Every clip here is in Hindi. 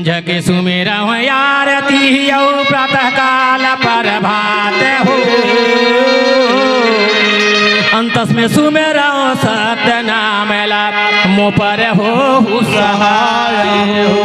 संझ के सुमेरा हो आरती औ प्रातः काल प्रभात हो अंतस में सुमेरा हो सत्य नाम मो पर हो सहाय हो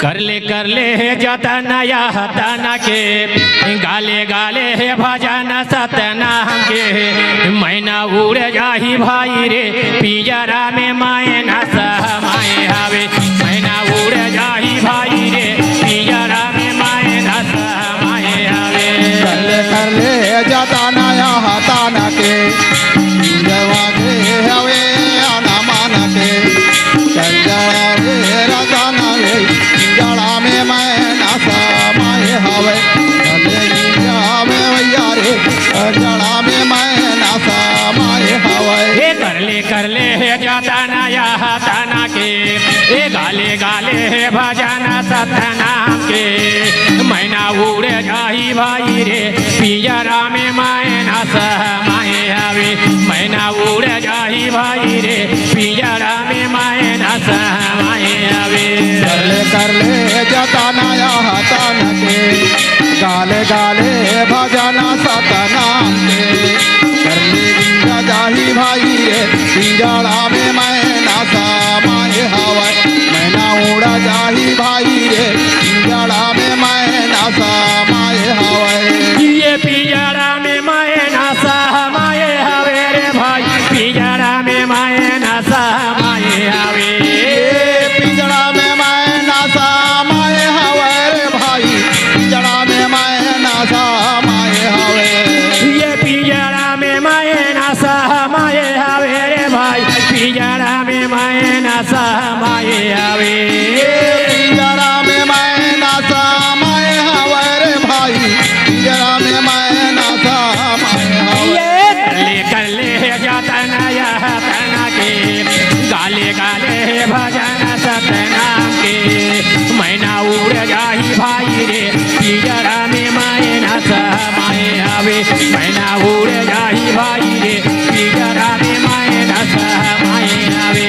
कर ले जतन यतन के गाले गाले है भजन सतनाम के मैना उड़ जाही भाई रे पिंजरा में मायना समाए हवे मैना उड़ जाही भाई रे पिंजरा में मायना समाए हवे कर ले जतन यतन के जवा के हवे आना मान के चल रे रतन वे जड़ा में मैं नासा माए हवे जड़ा में भैया रे जड़ा में मैं नासा माए हवे कर ले है जतना यह तना के ए गाले गाले है भजन सतनाम के मैना उड़ जाही भाई रे पिंजरा में मैना समाए हवे मैना उड़ जाही भाई रे पिंजरा में मैना समाए हवे कर ले जतना यह तन के गाले गाले भजन सतनाम के कर ले जाही भाई रे पिंजरा में मैना समाए हवे मैना उड़ जाही भाई रे पिंजरा में मैना समाए हवे ये पिंजरा में मैना समाए हवे रे भाई पिंजरा में मैना समाए हवे पिंजरा में मैना समाए हवे रे भाई पिंजरा में मैना समाए हवे ये पिंजरा में मैना समाए हवे रे भाई पिंजरा में मैना समाए हवे पिंजरा में मैना समाए हवे रे भाई पिंजरा में मैना समाए हवे कर ले जतन यह तना के गाले गाले भजन सतनाम के मैना उड़ जाही भाई रे पिंजरा में मैना समाए हवे मैना उड़ जाही भाई रे पिंजरा में मैना समाए हवे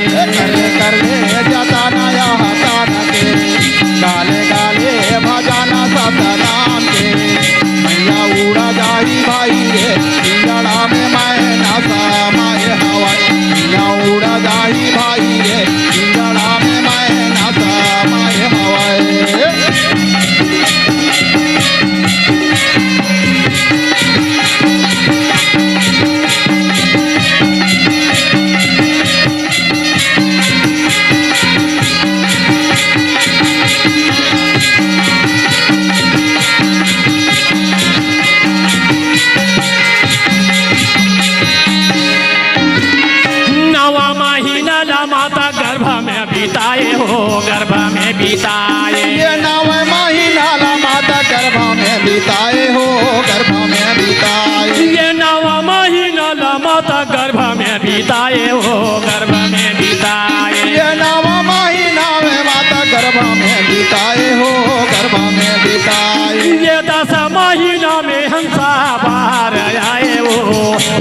कर ले जतना यह तन के गाले गाले भजन सतनाम के मैया उड़ा जाही भाई रे पिंजरा में मैना समाए हवे मैया उड़ा जाही भाई रे पिंजरा में मैना समाए हवे नवा महीना ला माता गर्भ में बिताए हो गर्भ में बिताए ये नव महीना ला माता गर्भ में बिताए हो गर्भ में बिताए ये नवा महीना ला माता गर्भ में बिताए हो गर्भ में बिताए ये नव महीना में माता गर्भ में बिताए हो गर्भ में बिताए ये 10 महीना में हंसा बाहर आए हो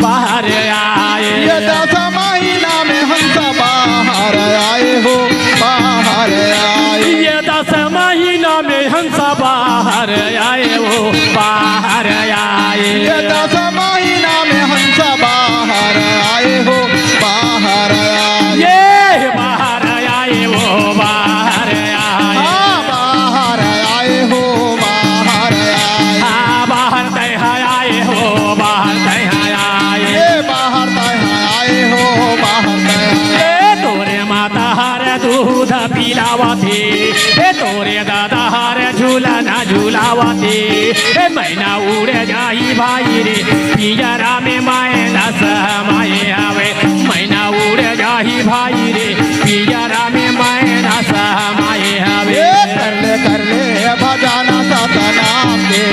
बाहर आए ये 10 महीना में हंस बाहर आए हो बाहर आए ये 10 महीना में हंसा बाहर आए हो बाहर आए ये 10 महीना में हंस बाहर आए हो बाहर आए ये बाहर आए हो बाहर आए बाहर आए हो बाहर आए बाहर तय आए हो बाहर तय आए ये बाहर तय आए हो बाहर तय ए तोरे माता हर दूध पिलावती ए तोरे दादा हर झूला ना झूलावती ए मैना उड़ जाही भाई रे पिंजरा में मैना समाए हवे मैना उड़ जाही भाई रे पिंजरा में मैना समाए हवे कर ले भजन सतनाम के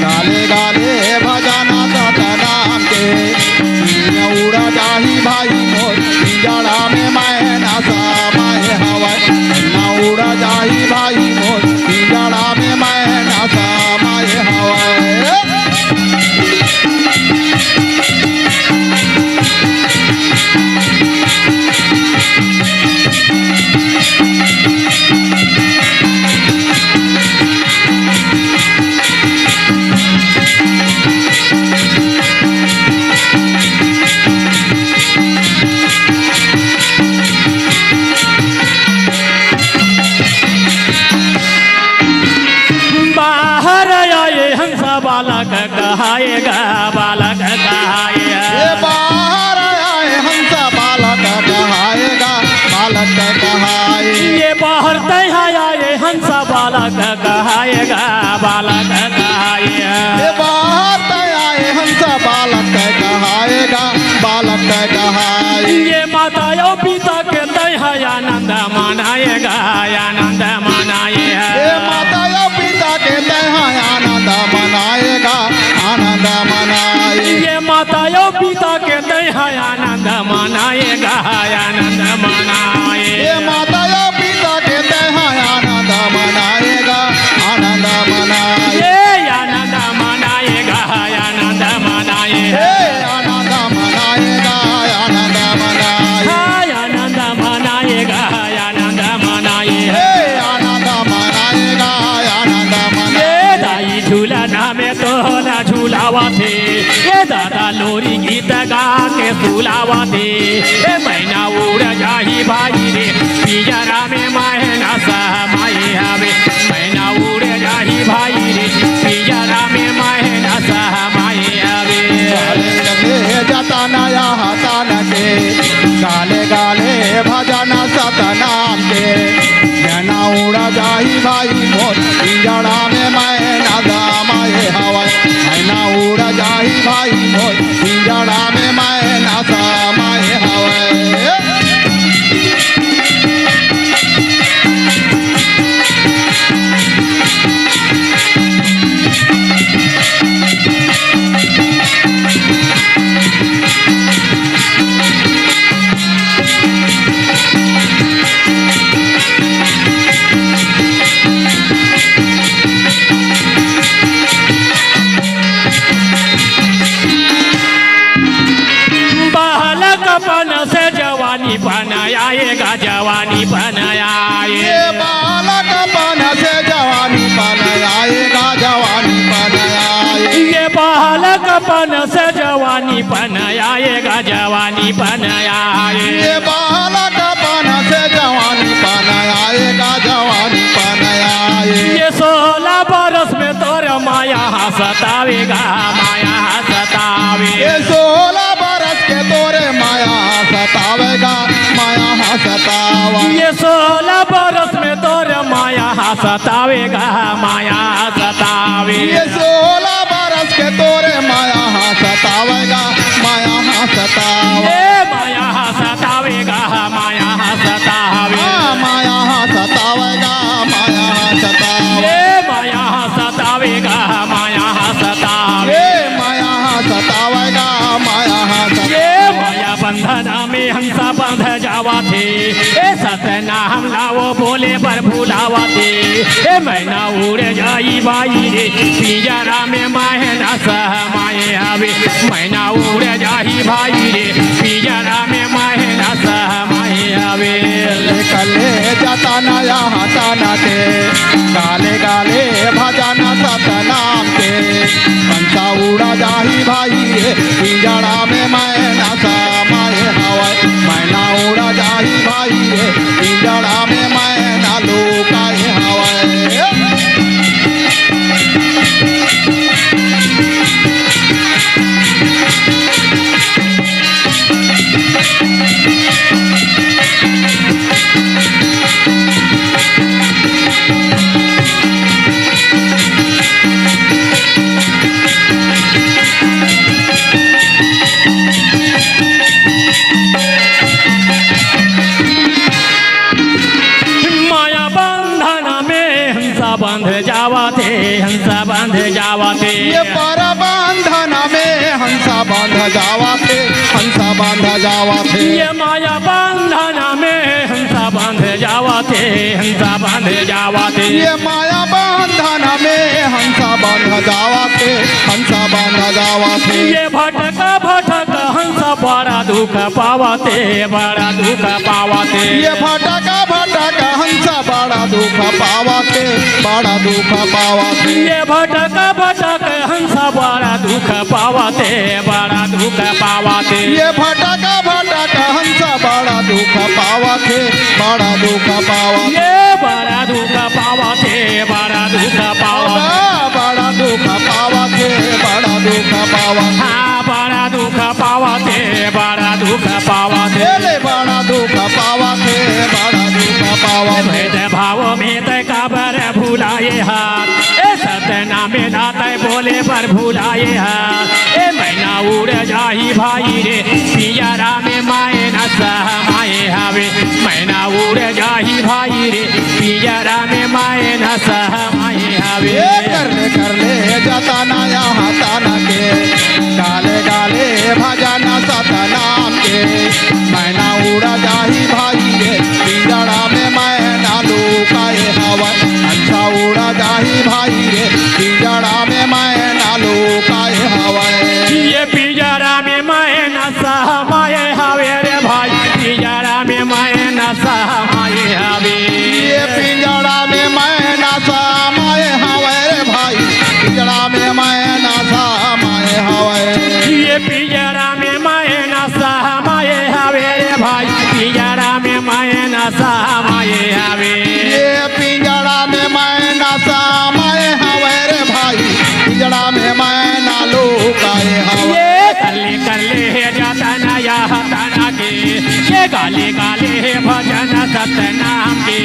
गाले गाले भजन सतनाम के उड़ा जाही भाई मोर पिंजरा में मैना समाए हवे ना उड़ा जाही भाई मोर पिंजरा में मैना समाए हवे आएगा बालक कहाए ये बाहर आए हंस बालक कहाएगा बालक कहाए ये बाहर आए हंस बालक कहाएगा बालक कहाए ये बाहर आए हंस बालक कहाएगा बालक कहाए ये माता और पिता के तय आनंद मनाएगा आनंद मनाए ये माता या पिता के तय आनंद मनाएगा आनंद मनाए ये माता और पिता के तय आनंद मनाएगा आनंद मनाए ये माता या पिता के तय आनंद मनाएगा आनंद मनाए ये आनंद मनाएगा आनंद मनाए हे आनंद मनाएगा आनंद मनाए आनंद मनाएगा आनंद मनाए हे आनंद मनाएगा आनंद मनाए ये दाई झूलना में तोला झूलावा थे ये दादा लोरी गीत गा के सुलावा थे ये मैना उड़ जाही भाई रे पिजरा में महना समाए हवे मैना उड़ जाही भाई रे पिजरा में महना समाए हवे गाले जाता नया हतान के गाले गाले भजन सतनाम के मैना उड़ा जाही भाई मोर पिंजड़ा में मैना दामाए हवा मैना उड़ा जाही भाई मोर पिंजड़ा में मैना समाए हवा बालकपन से जवानी पन आएगा जवानी पन आए ये बालकपन से जवानी पन आएगा जवानी पन आए ये बालकपन से जवानी पन आएगा जवानी पन आए ये बालकपन से जवानी पन आएगा जवानी पन आए ये 16 बरस में तोर माया सतावेगा माया सतावे ये 16 बरस के तोरे माया सतावेगा माया सतावा ये 16 बरस में तोर माया सतावेगा माया सतावे ये 16 बरस के तोरे माया सतावेगा माया सतावा ये माया सतावेगा माया सतावे माया सतावेगा माया सतावा ये माया सतावेगा माया सतावे ये माया सतावेगा माया सतावा ये माया बंधना में हंसा बंध जावा थे ए सतना हम लाओ बोले पर भूलावा थे ए मैना उड़ जाई बाई रे पिंजरा में महना समाए हवे मैना उड़ जाई भाई रे पिंजरा में महना समाए हवे कले जाता नया हताना के गाले गाले भजन सतनाम के कंसा उड़ा जाही भाई रे पिंजड़ा में मैना समाए हवा मैना उड़ा जाही भाई रे पिंजड़ा में मैना लुकाए हवा माया बंधन में हंसा बंध जावा थे हंसा बंध जावा थे ये पर बंधन में हंसा बांध जावा थे हंसा बांध जावा थे ये माया बंधन में हंसा बंध जावा थे हंसा बंध जावा थे ये माया बंधन में हंसा बांध जावा थे हंसा बांध जावा थे ये भटक भटक हंस बड़ा दुख पावते बड़ा दुख पावते ये भटक भटक हंस बड़ा दुख पावते बड़ा दुख पावते ये भटक भटक हंस बड़ा दुख पावते बड़ा दुख पावते ये भटक भटक हंस बड़ा दुख पावते बड़ा दुख पावते ये बड़ा दुख पावते बड़ा दुख पावते बड़ा दुख पावते बड़ा दुख पावा थे ले बड़ा दुख पावा थे बड़ा दुख पावा थे भेद भाव में तय काबर भुलाए हाथ ए सतना में नाते बोले पर भुलाए हाथ ए मैना उड़ जाही भाई रे पियरा में माए न सहमाए हवे मैना उड़ जाही भाई रे पियरा में माए न सहमाए हवे कर ले जाता नया हताना के गाले गाले भजना सतनाम के मैना उड़ा जाही भाई रे पिंजड़ा में मैना लुकाए हवा अच्छा उड़ा जाही भाई रे पिंजड़ा में मैना लुकाए हवा ये पिंजरा में माए न सहमाए हवे रे भाई पिंजरा में माए न सहमाए हवे ये पिंजड़ा में मैना समाए हवा रे भाई पिंजड़ा में मैना समाए हवा ये पिंजरा में माए न सहमाए हवे रे भाई पिंजरा में माए न सहमाए हवे ये पिंजड़ा में मैना समाए हवा रे भाई पिंजड़ा में मैना लुकाए हवा ये कर ले है जाता नया हताना के ये गाले गाले है भजन सतनाम के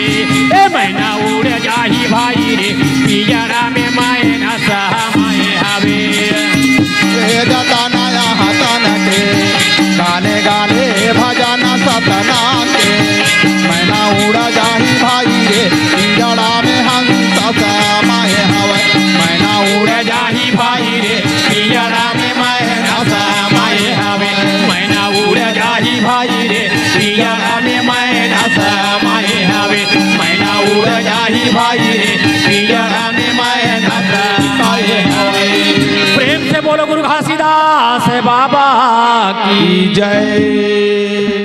ए मैना उड़ जाही भाई रे पिंजरा में माए न सहमाए हवे ये जाता नया हतन के गाने गाने भजन सतना के मैना उड़ा जाही भाई रे पिंजड़ा में हंस समाए हवा मैना उड़ा जाही भाई रे पिंजरा में मैना समाए हवे मैना उड़ जाही भाई रे पिंजरा में मैना समाए हवे मैना उड़ जाही भाई रे पिंजरा में मैना समाए हवे प्रेम से बोलो गुरु घासीदास बाबा की जय